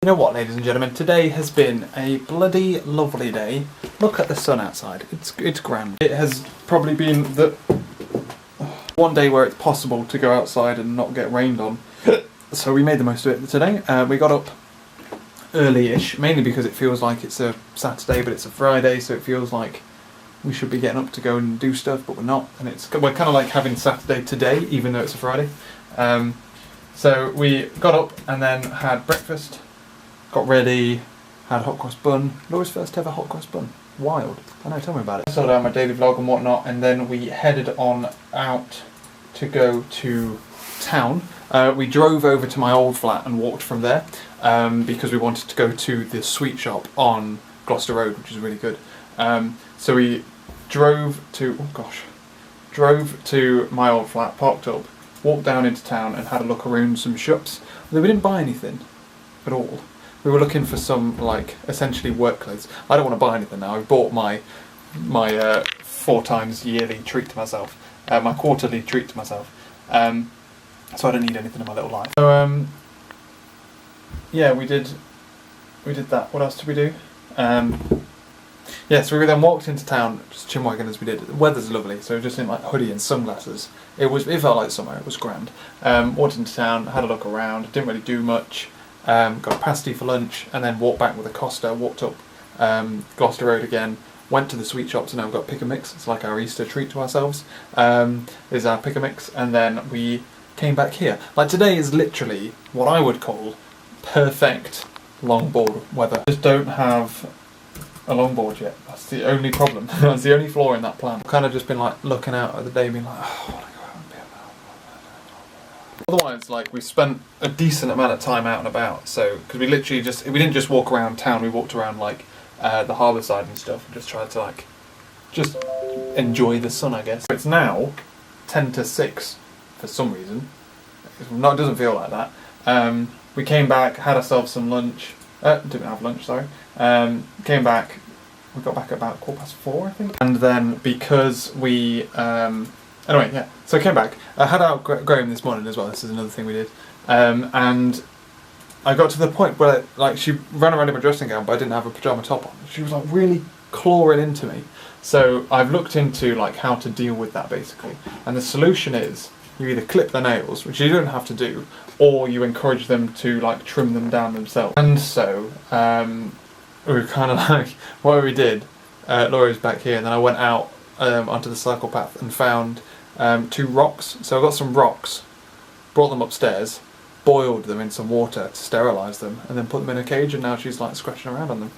You know what, ladies and gentlemen, today has been a bloody lovely day. Look at the sun outside, it's grand. It has probably been the one day where it's possible to go outside and not get rained on. So we made the most of it today. We got up early-ish, mainly because it feels like it's a Saturday but it's a Friday, so it feels like we should be getting up to go and do stuff, but we're not. And we're kind of like having Saturday today, even though it's a Friday. So we got up and then had breakfast. Got ready, had a hot cross bun. Laura's first ever hot cross bun. Wild. I know, tell me about it. I saw down my daily vlog and whatnot, and then we headed on out to go to town. We drove over to my old flat and walked from there because we wanted to go to the sweet shop on Gloucester Road, which is really good. So we drove to my old flat, parked up, walked down into town and had a look around some shops. Although we didn't buy anything at all. We were looking for some, like, essentially work clothes. I don't want to buy anything now. I've bought my 4 times yearly treat to myself, my quarterly treat to myself. So I don't need anything in my little life. So yeah, we did that. What else did we do? Yeah, so we then walked into town, just chinwagging as we did. The weather's lovely, so just in like hoodie and sunglasses. It felt like summer. It was grand. Walked into town, had a look around. Didn't really do much. Got a pasty for lunch and then walked back with a Costa, walked up Gloucester Road again, went to the sweet shop, so now we've got pick and mix. It's like our Easter treat to ourselves. Is our pick and mix, and then we came back here. Like today is literally what I would call perfect longboard weather. Just don't have a longboard yet. That's the only problem. That's the only flaw in that plan. I've kind of just been like looking out at the day being like, oh, I want to go out and be Otherwise, like, we spent a decent amount of time out and about, so, because we literally we didn't just walk around town, we walked around, like, the harbour side and stuff, and just tried to, like, just enjoy the sun, I guess. It's now 10 to 6, for some reason. It doesn't feel like that. We came back, had ourselves some lunch, didn't have lunch, sorry. Came back, we got back at about 4:15, I think. And then, because we, anyway, yeah, so I came back. I had out Graham this morning as well, this is another thing we did. And I got to the point where, like, she ran around in my dressing gown, but I didn't have a pyjama top on. She was, like, really clawing into me. So I've looked into, like, how to deal with that, basically. And the solution is, you either clip their nails, which you don't have to do, or you encourage them to, like, trim them down themselves. And so, we were kind of like, what we did, Laura's back here, and then I went out onto the cycle path and found 2 rocks. So I got some rocks, brought them upstairs, boiled them in some water to sterilise them, and then put them in a cage, and now she's like scratching around on them.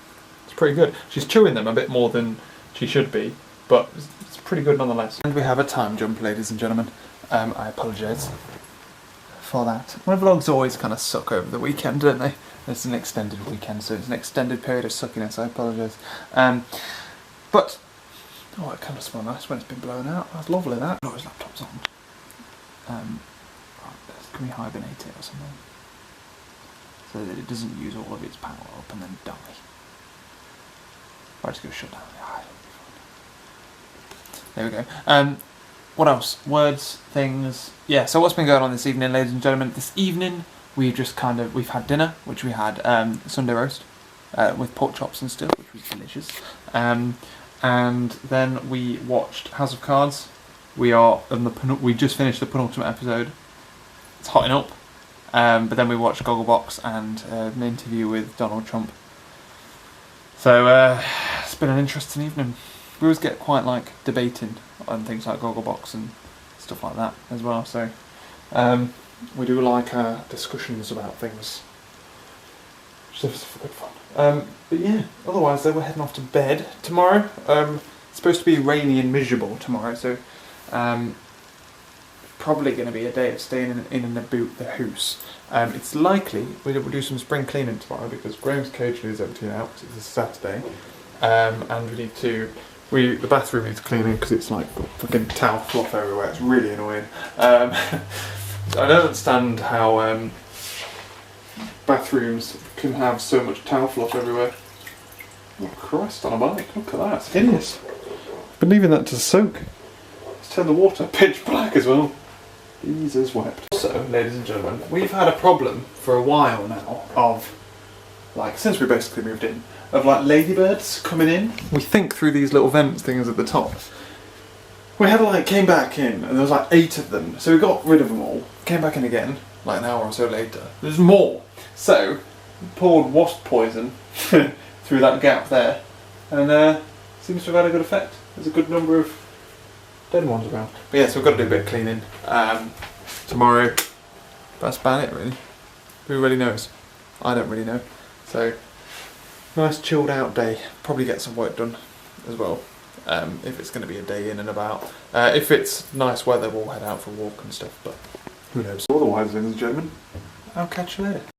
It's pretty good. She's chewing them a bit more than she should be, but it's pretty good nonetheless. And we have a time jump, ladies and gentlemen. I apologise for that. My vlogs always kind of suck over the weekend, don't they? It's an extended weekend, so it's an extended period of suckiness, I apologise. But oh, it kind of smells nice when it's been blown out. That's lovely, that. Oh, his laptop's on. Can we hibernate it or something? So that it doesn't use all of its power up and then die. Or just go shut down. There we go. What else? Words, things. Yeah, so what's been going on this evening, ladies and gentlemen? This evening, we've had dinner, which we had Sunday roast with pork chops and stuff, which was delicious. And then we watched House of Cards. We just finished the penultimate episode. It's hotting up. But then we watched Gogglebox and an interview with Donald Trump. So it's been an interesting evening. We always get quite like debating on things like Gogglebox and stuff like that as well. So we do like our discussions about things. Just for good fun. But yeah, otherwise though, we're heading off to bed tomorrow. It's supposed to be rainy and miserable tomorrow, so probably going to be a day of staying in and about the house. It's likely we'll do some spring cleaning tomorrow because Graham's cage is emptying out because it's a Saturday, and we need to. The bathroom needs cleaning because it's like fucking towel fluff everywhere. It's really annoying. I don't understand how bathrooms can have so much towel fluff everywhere. Oh Christ on a bike, look at that, it's hideous. I've been leaving that to soak. Let's turn the water pitch black as well. Jesus wept. Also, ladies and gentlemen, we've had a problem for a while now of like since we basically moved in, of like ladybirds coming in. We think through these little vents things at the top. We had like, came back in and there was like 8 of them, so we got rid of them all, came back in again, like an hour or so later. There's more! So, poured wasp poison through that gap there, and seems to have had a good effect. There's a good number of dead ones around. But yeah, so we've got to do a bit of cleaning tomorrow. That's about it really. Who really knows? I don't really know. So, nice chilled out day. Probably get some work done as well. If it's going to be a day in and about. If it's nice weather, we'll head out for a walk and stuff, but who knows. Otherwise, ladies and gentlemen, I'll catch you later.